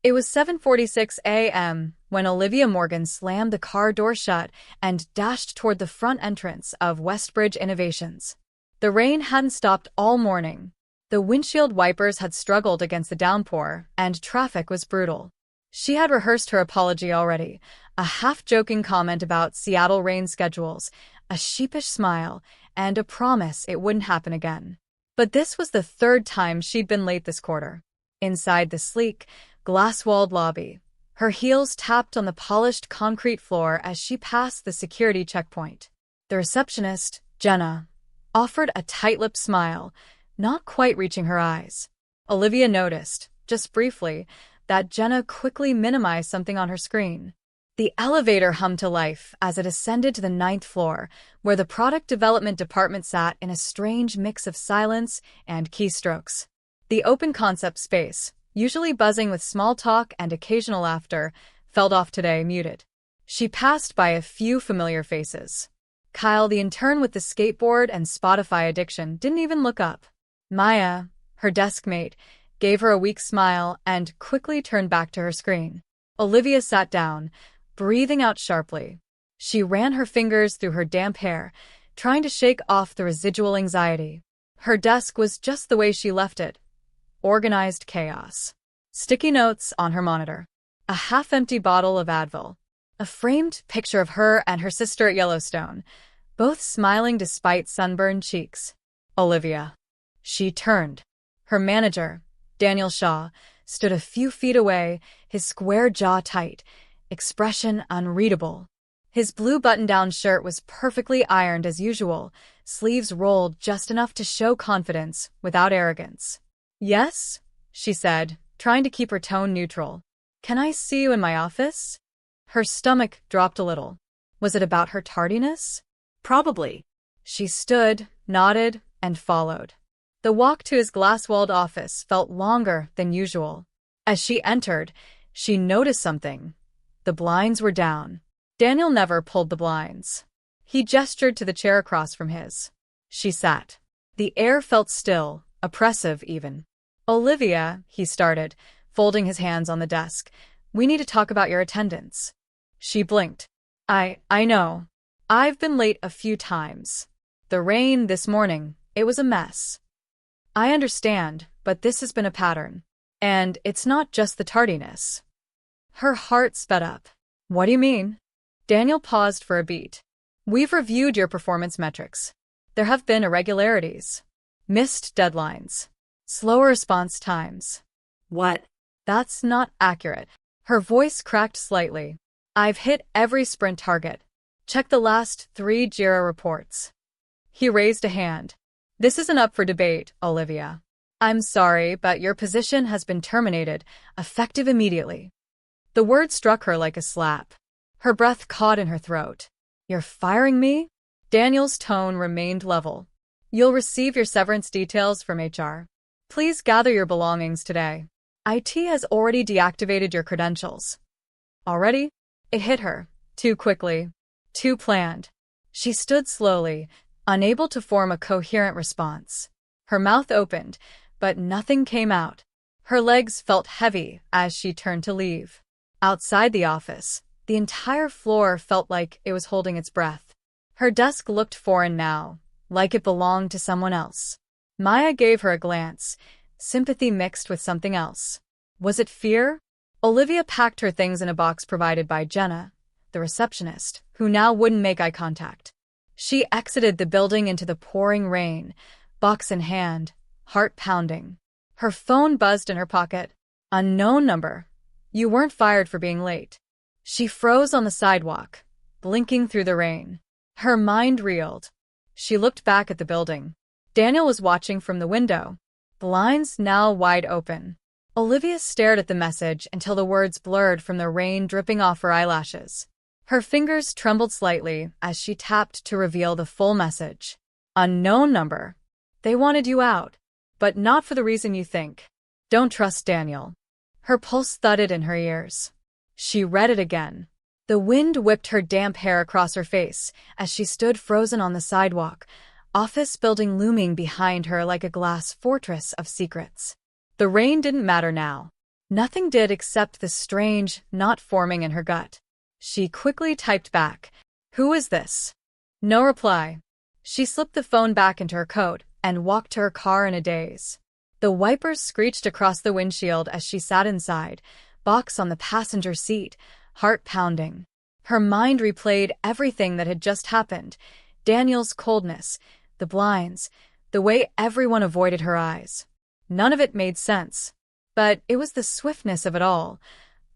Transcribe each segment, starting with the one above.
It was 7:46 a.m. when Olivia Morgan slammed the car door shut and dashed toward the front entrance of Westbridge Innovations. The rain hadn't stopped all morning. The windshield wipers had struggled against the downpour, and traffic was brutal. She had rehearsed her apology already, a half-joking comment about Seattle rain schedules, a sheepish smile, and a promise it wouldn't happen again. But this was the third time she'd been late this quarter. Inside the sleek, glass-walled lobby, her heels tapped on the polished concrete floor as she passed the security checkpoint. The receptionist, Jenna, offered a tight-lipped smile, not quite reaching her eyes. Olivia noticed, just briefly, that Jenna quickly minimized something on her screen. The elevator hummed to life as it ascended to the 9th floor, where the product development department sat in a strange mix of silence and keystrokes. The open concept space, usually buzzing with small talk and occasional laughter, felt off today, muted. She passed by a few familiar faces. Kyle, the intern with the skateboard and Spotify addiction, didn't even look up. Maya, her desk mate, gave her a weak smile and quickly turned back to her screen. Olivia sat down, breathing out sharply. She ran her fingers through her damp hair, trying to shake off the residual anxiety. Her desk was just the way she left it. Organized chaos. Sticky notes on her monitor. A half-empty bottle of Advil. A framed picture of her and her sister at Yellowstone, both smiling despite sunburned cheeks. Olivia. She turned. Her manager, Daniel Shaw, stood a few feet away, his square jaw tight, expression unreadable. His blue button-down shirt was perfectly ironed as usual, sleeves rolled just enough to show confidence without arrogance. "Yes?" she said, trying to keep her tone neutral. "Can I see you in my office?" Her stomach dropped a little. Was it about her tardiness? Probably. She stood, nodded, and followed. The walk to his glass-walled office felt longer than usual. As she entered, she noticed something. The blinds were down. Daniel never pulled the blinds. He gestured to the chair across from his. She sat. The air felt still, oppressive even. "Olivia," he started, folding his hands on the desk, "we need to talk about your attendance." She blinked. I know. I've been late a few times. The rain this morning, it was a mess. I understand, but this has been a pattern. And it's not just the tardiness." Her heart sped up. "What do you mean?" Daniel paused for a beat. "We've reviewed your performance metrics. There have been irregularities. Missed deadlines. Slower response times." "What?" "That's not accurate." Her voice cracked slightly. "I've hit every sprint target. Check the last 3 JIRA reports." He raised a hand. "This isn't up for debate, Olivia. I'm sorry, but your position has been terminated, effective immediately." The word struck her like a slap. Her breath caught in her throat. "You're firing me?" Daniel's tone remained level. "You'll receive your severance details from HR. Please gather your belongings today. IT has already deactivated your credentials." Already? It hit her. Too quickly. Too planned. She stood slowly, unable to form a coherent response. Her mouth opened, but nothing came out. Her legs felt heavy as she turned to leave. Outside the office, the entire floor felt like it was holding its breath. Her desk looked foreign now, like it belonged to someone else. Maya gave her a glance, sympathy mixed with something else. Was it fear? Olivia packed her things in a box provided by Jenna, the receptionist, who now wouldn't make eye contact. She exited the building into the pouring rain, box in hand, heart pounding. Her phone buzzed in her pocket. Unknown number. "You weren't fired for being late." She froze on the sidewalk, blinking through the rain. Her mind reeled. She looked back at the building. Daniel was watching from the window, blinds now wide open. Olivia stared at the message until the words blurred from the rain dripping off her eyelashes. Her fingers trembled slightly as she tapped to reveal the full message. "Unknown number. They wanted you out. But not for the reason you think. Don't trust Daniel." Her pulse thudded in her ears. She read it again. The wind whipped her damp hair across her face as she stood frozen on the sidewalk, office building looming behind her like a glass fortress of secrets. The rain didn't matter now. Nothing did except the strange knot forming in her gut. She quickly typed back, "Who is this?" No reply. She slipped the phone back into her coat and walked to her car in a daze. The wipers screeched across the windshield as she sat inside, box on the passenger seat, heart pounding. Her mind replayed everything that had just happened: Daniel's coldness, the blinds, the way everyone avoided her eyes. None of it made sense. But it was the swiftness of it all,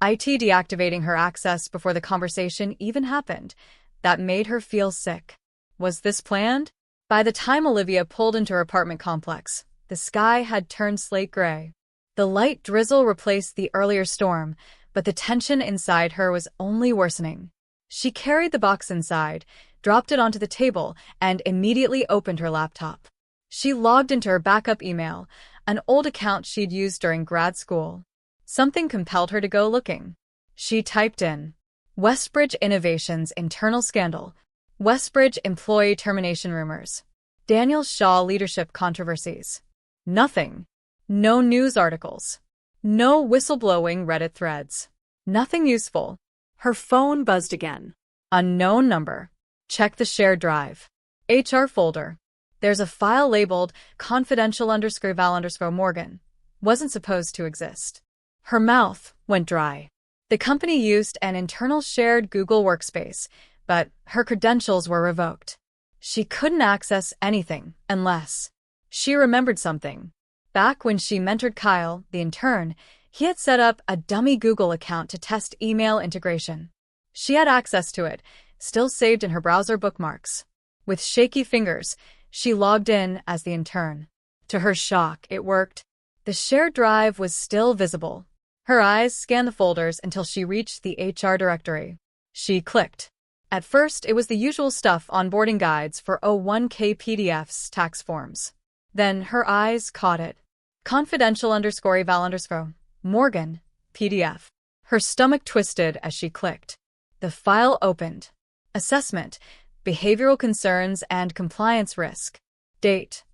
IT deactivating her access before the conversation even happened, that made her feel sick. Was this planned? By the time Olivia pulled into her apartment complex, the sky had turned slate gray. The light drizzle replaced the earlier storm, but the tension inside her was only worsening. She carried the box inside, dropped it onto the table, and immediately opened her laptop. She logged into her backup email, an old account she'd used during grad school. Something compelled her to go looking. She typed in, "Westbridge Innovations internal scandal, Westbridge employee termination rumors, Daniel Shaw leadership controversies." Nothing. No news articles. No whistleblowing Reddit threads. Nothing useful. Her phone buzzed again. Unknown number. Check the shared drive. HR folder. There's a file labeled confidential_Val_Morgan. Wasn't supposed to exist. Her mouth went dry. The company used an internal shared Google Workspace, but her credentials were revoked. She couldn't access anything unless she remembered something. Back when she mentored Kyle, the intern, he had set up a dummy Google account to test email integration. She had access to it, still saved in her browser bookmarks. With shaky fingers, she logged in as the intern. To her shock, it worked. The shared drive was still visible. Her eyes scanned the folders until she reached the HR directory. She clicked. At first, it was the usual stuff: onboarding guides for 01k PDFs, tax forms. Then her eyes caught it. Confidential_Val_Morgan, PDF. Her stomach twisted as she clicked. The file opened. Assessment, behavioral concerns and compliance risk. Date: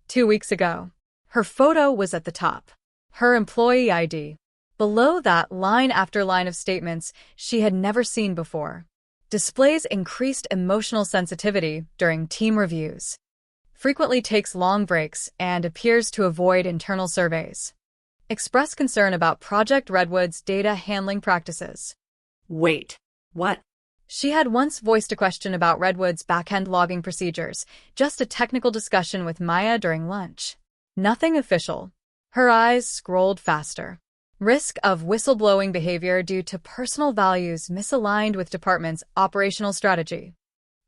2 weeks ago. Her photo was at the top. Her employee ID. Below that, line after line of statements she had never seen before. Displays increased emotional sensitivity during team reviews. Frequently takes long breaks and appears to avoid internal surveys. Express concern about Project Redwood's data handling practices. Wait, what? She had once voiced a question about Redwood's backend logging procedures, just a technical discussion with Maya during lunch. Nothing official. Her eyes scrolled faster. Risk of whistleblowing behavior due to personal values misaligned with department's operational strategy.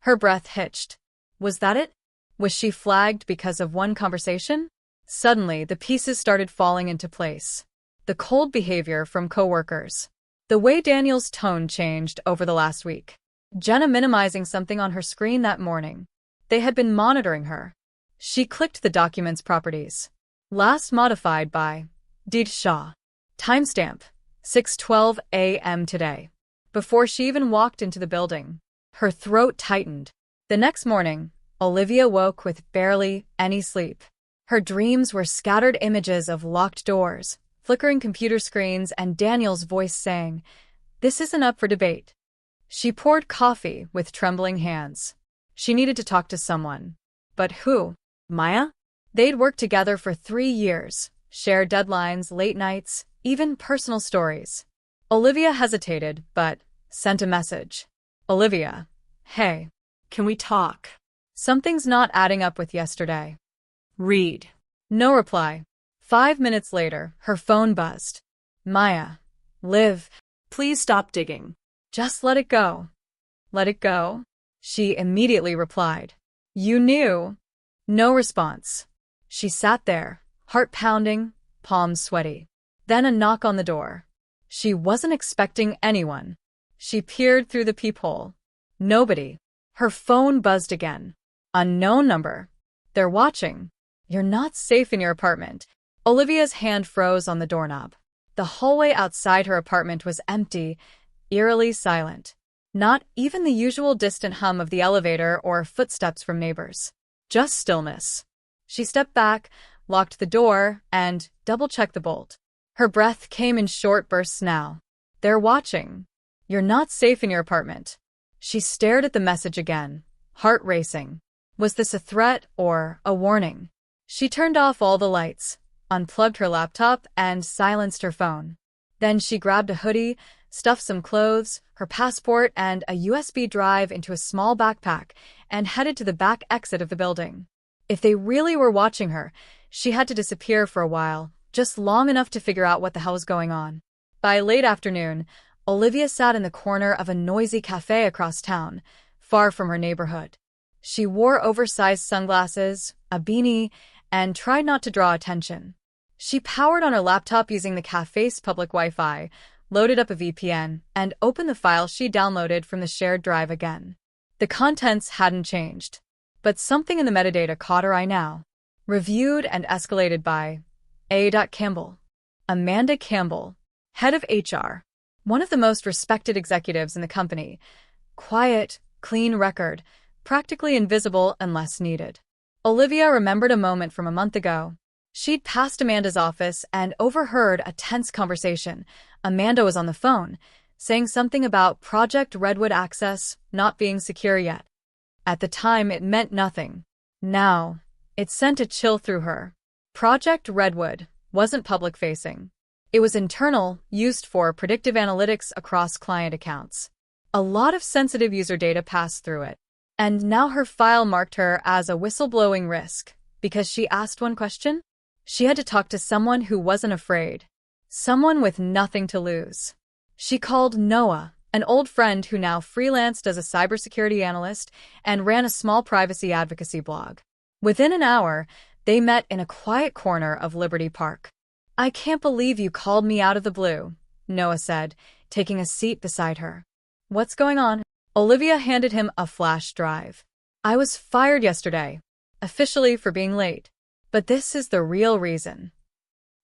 Her breath hitched. Was that it? Was she flagged because of one conversation? Suddenly, the pieces started falling into place. The cold behavior from coworkers. The way Daniel's tone changed over the last week. Jenna minimizing something on her screen that morning. They had been monitoring her. She clicked the document's properties. Last modified by D. Shaw. Timestamp: 6:12 a.m. today. Before she even walked into the building, her throat tightened. The next morning, Olivia woke with barely any sleep. Her dreams were scattered images of locked doors, flickering computer screens, and Daniel's voice saying, "This isn't up for debate." She poured coffee with trembling hands. She needed to talk to someone. But who? Maya? They'd worked together for 3 years, shared deadlines, late nights, even personal stories. Olivia hesitated, but sent a message. "Olivia, hey, Can we talk? something's not adding up with yesterday." Read. No reply. 5 minutes later, her phone buzzed. "Maya, Liv, Please stop digging. just let it go." "Let it go?" She immediately replied. "You knew." No response. She sat there, heart pounding, palms sweaty. Then a knock on the door. She wasn't expecting anyone. She peered through the peephole. Nobody. Her phone buzzed again. Unknown number. "They're watching. You're not safe in your apartment." Olivia's hand froze on the doorknob. The hallway outside her apartment was empty, eerily silent. Not even the usual distant hum of the elevator or footsteps from neighbors. Just stillness. She stepped back, locked the door, and double-checked the bolt. Her breath came in short bursts now. They're watching. You're not safe in your apartment. She stared at the message again, heart racing. Was this a threat or a warning? She turned off all the lights, unplugged her laptop, and silenced her phone. Then she grabbed a hoodie, stuffed some clothes, her passport, and a USB drive into a small backpack and headed to the back exit of the building. If they really were watching her, she had to disappear for a while, just long enough to figure out what the hell was going on. By late afternoon, Olivia sat in the corner of a noisy cafe across town, far from her neighborhood. She wore oversized sunglasses, a beanie, and tried not to draw attention. She powered on her laptop using the cafe's public Wi-Fi, loaded up a VPN, and opened the file she downloaded from the shared drive again. The contents hadn't changed, but something in the metadata caught her eye now. Reviewed and escalated by A. Campbell. Amanda Campbell, head of HR, one of the most respected executives in the company. Quiet, clean record, practically invisible unless needed. Olivia remembered a moment from a month ago. She'd passed Amanda's office and overheard a tense conversation. Amanda was on the phone, saying something about Project Redwood access not being secure yet. At the time, it meant nothing. Now, it sent a chill through her. Project Redwood wasn't public-facing. It was internal, used for predictive analytics across client accounts. A lot of sensitive user data passed through it. And now her file marked her as a whistleblowing risk, because she asked one question? She had to talk to someone who wasn't afraid. Someone with nothing to lose. She called Noah, an old friend who now freelanced as a cybersecurity analyst and ran a small privacy advocacy blog. Within an hour, they met in a quiet corner of Liberty Park. "I can't believe you called me out of the blue," Noah said, taking a seat beside her. "What's going on?" Olivia handed him a flash drive. "I was fired yesterday, officially for being late. But this is the real reason."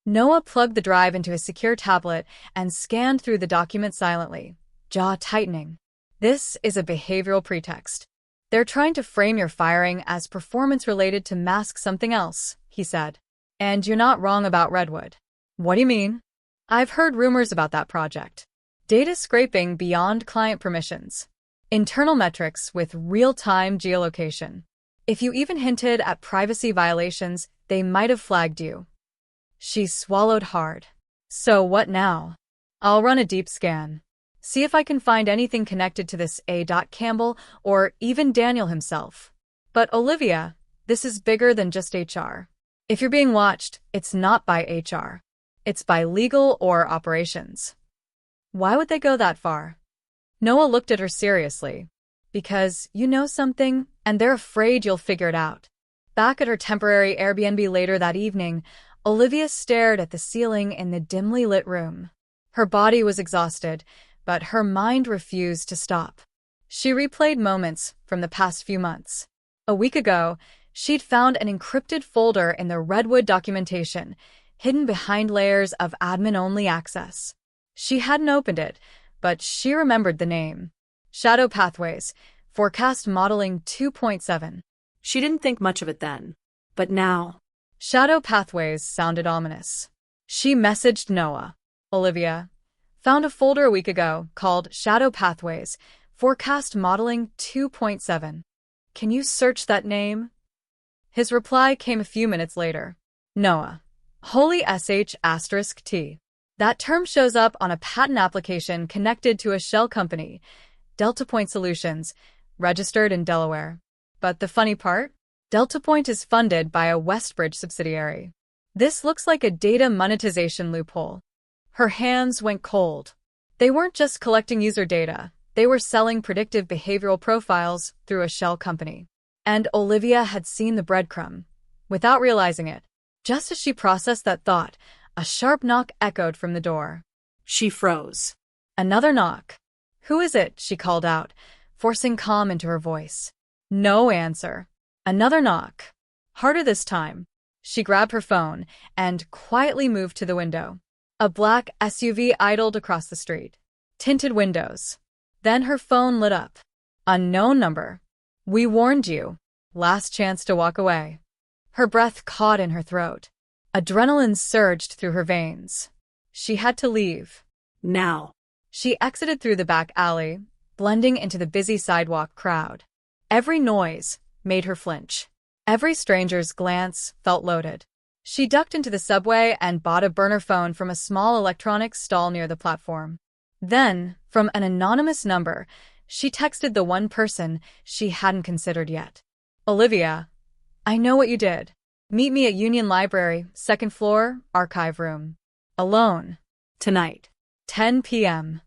Noah plugged the drive into his secure tablet and scanned through the document silently, jaw tightening. "This is a behavioral pretext. They're trying to frame your firing as performance-related to mask something else," he said. "And you're not wrong about Redwood." "What do you mean?" "I've heard rumors about that project. Data scraping beyond client permissions. Internal metrics with real-time geolocation. If you even hinted at privacy violations, they might have flagged you." She swallowed hard. "So what now?" "I'll run a deep scan. See if I can find anything connected to this A. Campbell or even Daniel himself. But Olivia, this is bigger than just HR. If you're being watched, it's not by HR. It's by legal or operations." "Why would they go that far?" Noah looked at her seriously. "Because you know something, and they're afraid you'll figure it out." Back at her temporary Airbnb later that evening, Olivia stared at the ceiling in the dimly lit room. Her body was exhausted, but her mind refused to stop. She replayed moments from the past few months. A week ago, she'd found an encrypted folder in the Redwood documentation, hidden behind layers of admin-only access. She hadn't opened it, but she remembered the name. Shadow Pathways, Forecast Modeling 2.7. She didn't think much of it then. But now, Shadow Pathways sounded ominous. She messaged Noah. "Olivia, found a folder a week ago called Shadow Pathways, Forecast Modeling 2.7. Can you search that name?" His reply came a few minutes later. "Noah. Holy sh*T. That term shows up on a patent application connected to a shell company, Delta Point Solutions, registered in Delaware. But the funny part? Delta Point is funded by a Westbridge subsidiary. This looks like a data monetization loophole." Her hands went cold. They weren't just collecting user data, they were selling predictive behavioral profiles through a shell company. And Olivia had seen the breadcrumb, without realizing it. Just as she processed that thought, a sharp knock echoed from the door. she froze. Another knock. "Who is it?" she called out, forcing calm into her voice. No answer. Another knock. Harder this time. She grabbed her phone and quietly moved to the window. A black SUV idled across the street. Tinted windows. Then her phone lit up. Unknown number. "We warned you. Last chance to walk away." Her breath caught in her throat. Adrenaline surged through her veins. She had to leave. Now. She exited through the back alley, blending into the busy sidewalk crowd. Every noise made her flinch. Every stranger's glance felt loaded. She ducked into the subway and bought a burner phone from a small electronics stall near the platform. Then, from an anonymous number, she texted the one person she hadn't considered yet. Olivia, I know what you did. Meet me at Union Library, second floor, archive room. Alone. Tonight. 10 p.m.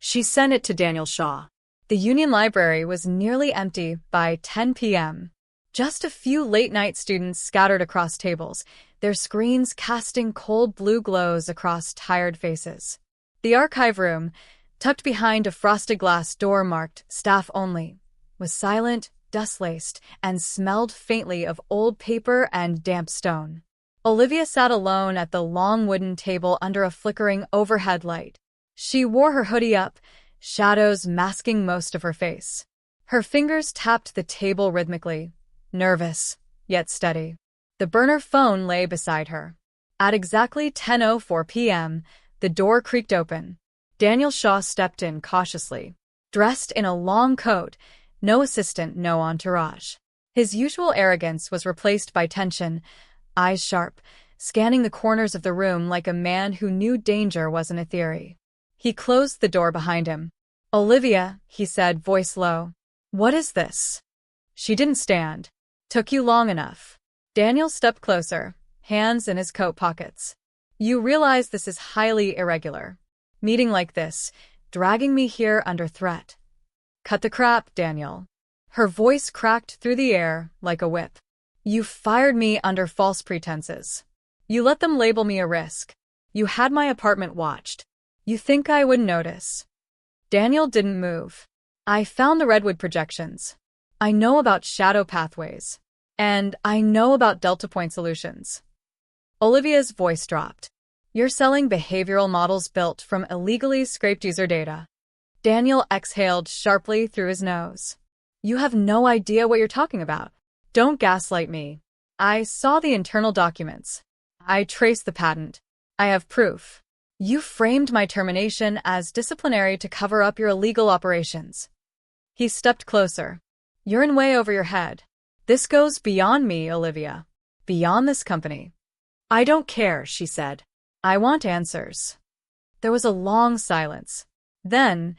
She sent it to Daniel Shaw. The Union Library was nearly empty by 10 p.m. Just a few late-night students scattered across tables, their screens casting cold blue glows across tired faces. The archive room, tucked behind a frosted glass door marked "Staff Only," was silent, dust-laced, and smelled faintly of old paper and damp stone. Olivia sat alone at the long wooden table under a flickering overhead light. She wore her hoodie up, shadows masking most of her face. Her fingers tapped the table rhythmically, nervous, yet steady. The burner phone lay beside her. At exactly 10:04 p.m., the door creaked open. Daniel Shaw stepped in cautiously. Dressed in a long coat, no assistant, no entourage. His usual arrogance was replaced by tension, eyes sharp, scanning the corners of the room like a man who knew danger wasn't a theory. He closed the door behind him. "Olivia," he said, voice low. "What is this?" She didn't stand. "Took you long enough." Daniel stepped closer, hands in his coat pockets. "You realize this is highly irregular. Meeting like this, dragging me here under threat." "Cut the crap, Daniel." Her voice cracked through the air like a whip. "You fired me under false pretenses. You let them label me a risk. You had my apartment watched. You think I wouldn't notice?" Daniel didn't move. "I found the redwood projections. I know about shadow pathways. And I know about delta point solutions." Olivia's voice dropped. "You're selling behavioral models built from illegally scraped user data." Daniel exhaled sharply through his nose. "You have no idea what you're talking about. Don't gaslight me. I saw the internal documents. I traced the patent. I have proof. You framed my termination as disciplinary to cover up your illegal operations." He stepped closer. "You're in way over your head. This goes beyond me, Olivia. Beyond this company." "I don't care," she said. "I want answers." There was a long silence. Then,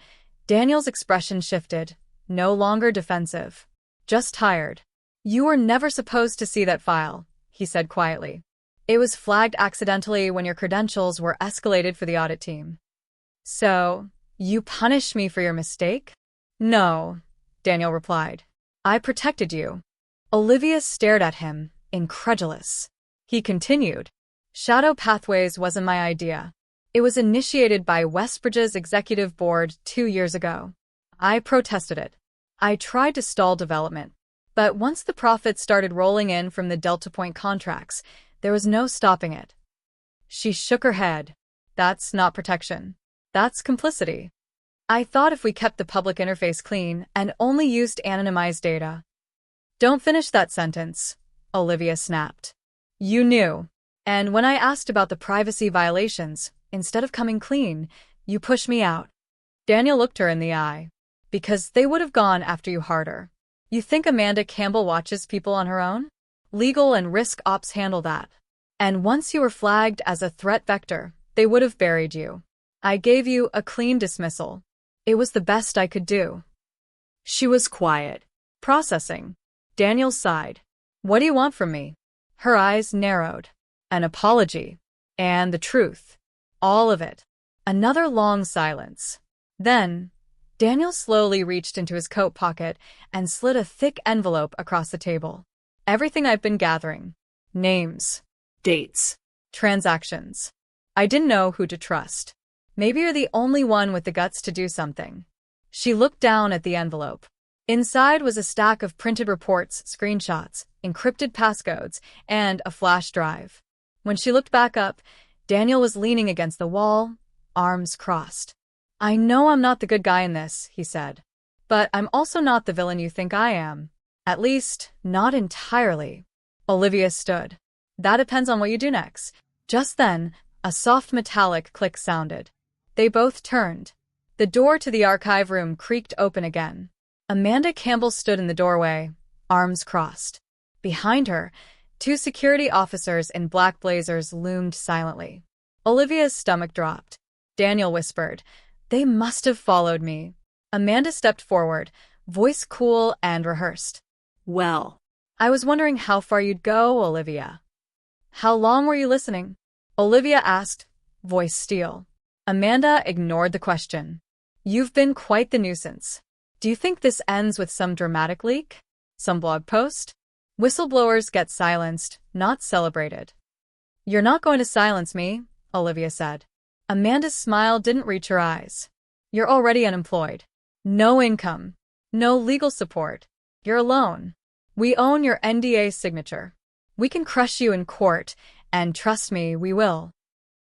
Daniel's expression shifted, no longer defensive, just tired. "You were never supposed to see that file," he said quietly. "It was flagged accidentally when your credentials were escalated for the audit team." "So, you punished me for your mistake?" "No," Daniel replied. "I protected you." Olivia stared at him, incredulous. He continued. "Shadow Pathways wasn't my idea. It was initiated by Westbridge's executive board 2 years ago. I protested it. I tried to stall development. But once the profits started rolling in from the Delta Point contracts, there was no stopping it." She shook her head. "That's not protection. That's complicity. I thought if we kept the public interface clean and only used anonymized data." "Don't finish that sentence," Olivia snapped. "You knew. And when I asked about the privacy violations, instead of coming clean, you pushed me out." Daniel looked her in the eye. "Because they would have gone after you harder. You think Amanda Campbell watches people on her own? Legal and risk ops handle that. And once you were flagged as a threat vector, they would have buried you. I gave you a clean dismissal. It was the best I could do." She was quiet, processing. Daniel sighed. "What do you want from me?" Her eyes narrowed. "An apology. And the truth. All of it." Another long silence. Then, Daniel slowly reached into his coat pocket and slid a thick envelope across the table. "Everything I've been gathering. Names. Dates. Transactions. I didn't know who to trust. Maybe you're the only one with the guts to do something." She looked down at the envelope. Inside was a stack of printed reports, screenshots, encrypted passcodes, and a flash drive. When she looked back up, Daniel was leaning against the wall, arms crossed. "I know I'm not the good guy in this," he said. "But I'm also not the villain you think I am. At least, not entirely." Olivia stood. "That depends on what you do next." Just then, A soft metallic click sounded. They both turned. The door to the archive room creaked open again. Amanda Campbell stood in the doorway, arms crossed. Behind her, two security officers in black blazers loomed silently. Olivia's stomach dropped. Daniel whispered, "They must have followed me." Amanda stepped forward, voice cool and rehearsed. Well, "I was wondering how far you'd go, Olivia." "How long were you listening?" Olivia asked, voice steel. Amanda ignored the question. "You've been quite the nuisance. Do you think this ends with some dramatic leak? Some blog post?" "Whistleblowers get silenced, not celebrated." "You're not going to silence me," Olivia said. Amanda's smile didn't reach her eyes. "You're already unemployed. No income. No legal support. You're alone. We own your NDA signature. We can crush you in court, and trust me, we will."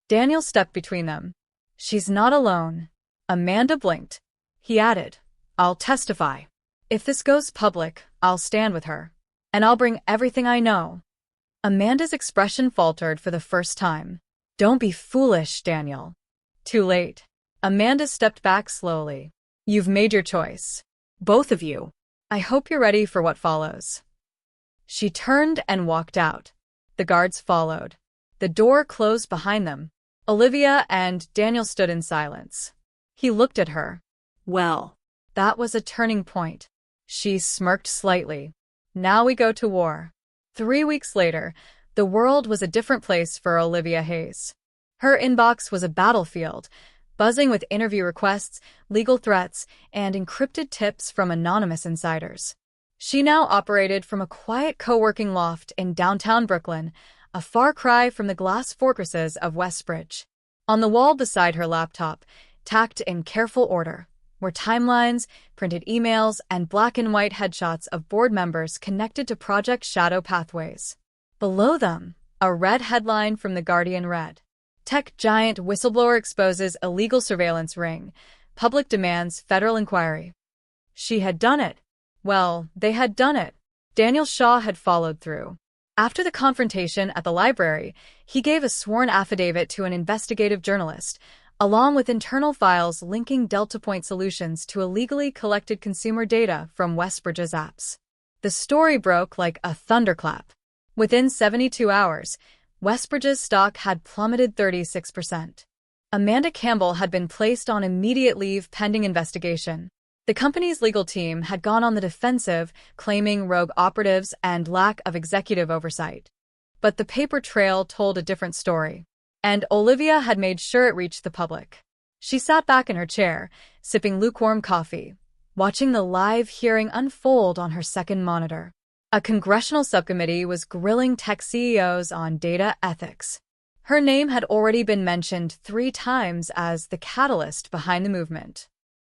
Daniel stepped between them. "She's not alone." Amanda blinked. He added, "I'll testify. If this goes public, I'll stand with her. And I'll bring everything I know." Amanda's expression faltered for the first time. "Don't be foolish, Daniel." Too late. Amanda stepped back slowly. "You've made your choice. Both of you. I hope you're ready for what follows." She turned and walked out. The guards followed. The door closed behind them. Olivia and Daniel stood in silence. He looked at her. Well, That was a turning point. She smirked slightly. "Now we go to war." 3 weeks later, the world was a different place for Olivia Hayes. Her inbox was a battlefield, buzzing with interview requests, legal threats, and encrypted tips from anonymous insiders. She now operated from a quiet co-working loft in downtown Brooklyn, a far cry from the glass fortresses of Westbridge. On the wall beside her laptop, tacked in careful order, were timelines, printed emails, and black and white headshots of board members connected to Project Shadow Pathways. Below them, a red headline from The Guardian read, "Tech giant whistleblower exposes illegal surveillance ring. Public demands federal inquiry." She had done it. Well, they had done it. Daniel Shaw had followed through. After the confrontation at the library, he gave a sworn affidavit to an investigative journalist, along with internal files linking Delta Point Solutions to illegally collected consumer data from Westbridge's apps. The story broke like a thunderclap. Within 72 hours, Westbridge's stock had plummeted 36%. Amanda Campbell had been placed on immediate leave pending investigation. The company's legal team had gone on the defensive, claiming rogue operatives and lack of executive oversight. But the paper trail told a different story. And Olivia had made sure it reached the public. She sat back in her chair, sipping lukewarm coffee, watching the live hearing unfold on her second monitor. A congressional subcommittee was grilling tech CEOs on data ethics. Her name had already been mentioned 3 times as the catalyst behind the movement.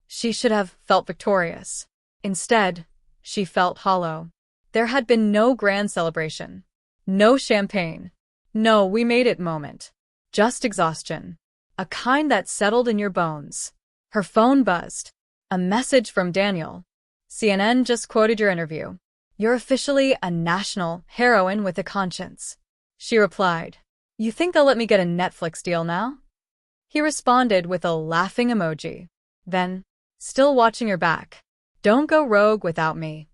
She should have felt victorious. Instead, she felt hollow. There had been no grand celebration. No champagne. No "we made it" moment. Just exhaustion. A kind that settled in your bones. Her phone buzzed. A message from Daniel. "CNN just quoted your interview. You're officially a national heroine with a conscience." She replied, "You think they'll let me get a Netflix deal now?" He responded with a laughing emoji. Then, still watching her back, "Don't go rogue without me."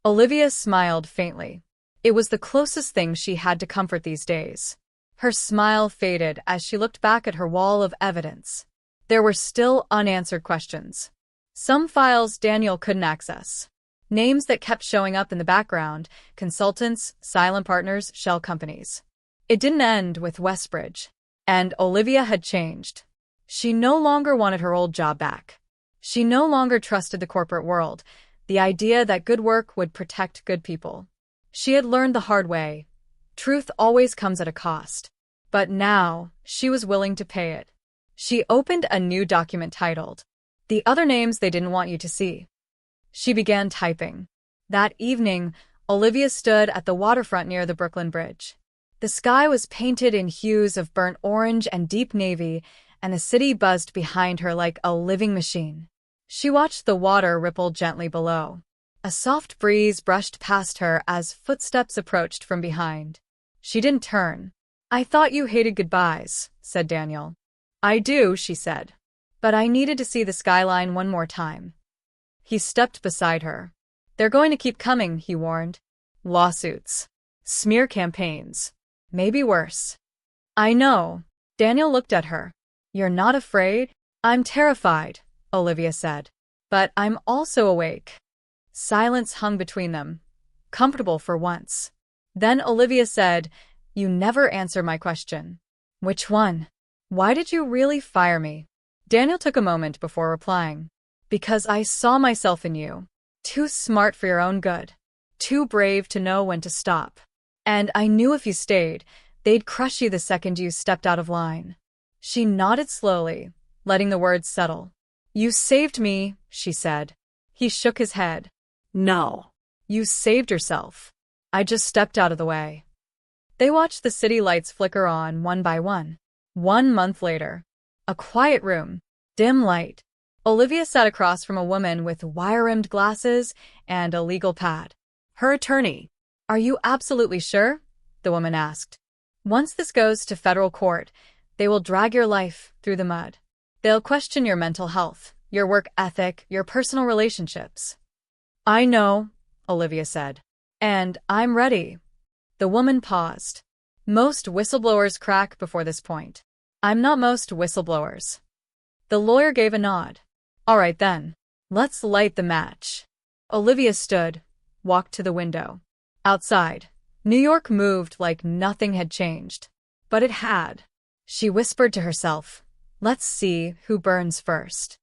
Olivia smiled faintly. It was the closest thing she had to comfort these days. Her smile faded as she looked back at her wall of evidence. There were still unanswered questions. Some files Daniel couldn't access. Names that kept showing up in the background: consultants, silent partners, shell companies. It didn't end with Westbridge. And Olivia had changed. She no longer wanted her old job back. She no longer trusted the corporate world, the idea that good work would protect good people. She had learned the hard way. Truth always comes at a cost. But now, she was willing to pay it. She opened a new document titled, "The Other Names They Didn't Want You to See." She began typing. That evening, Olivia stood at the waterfront near the Brooklyn Bridge. The sky was painted in hues of burnt orange and deep navy, and the city buzzed behind her like a living machine. She watched the water ripple gently below. A soft breeze brushed past her as footsteps approached from behind. She didn't turn. "I thought you hated goodbyes," said Daniel. I do, she said. But I needed to see the skyline one more time. He stepped beside her. They're going to keep coming, he warned. Lawsuits. Smear campaigns. Maybe worse. I know. Daniel looked at her. You're not afraid? I'm terrified, Olivia said. But I'm also awake. Silence hung between them, comfortable for once. Then Olivia said, You never answer my question. Which one? Why did you really fire me? Daniel took a moment before replying. Because I saw myself in you. Too smart for your own good. Too brave to know when to stop. And I knew if you stayed, they'd crush you the second you stepped out of line. She nodded slowly, letting the words settle. You saved me, she said. He shook his head. No. You saved yourself. I just stepped out of the way. They watched the city lights flicker on one by one. 1 month later. A quiet room. Dim light. Olivia sat across from a woman with wire-rimmed glasses and a legal pad. Her attorney. Are you absolutely sure? The woman asked. Once this goes to federal court, they will drag your life through the mud. They'll question your mental health, your work ethic, your personal relationships. I know, Olivia said. And I'm ready. The woman paused. Most whistleblowers crack before this point. I'm not most whistleblowers. The lawyer gave a nod. All right then. Let's light the match. Olivia stood, walked to the window. Outside, New York moved like nothing had changed. But it had. She whispered to herself, Let's see who burns first.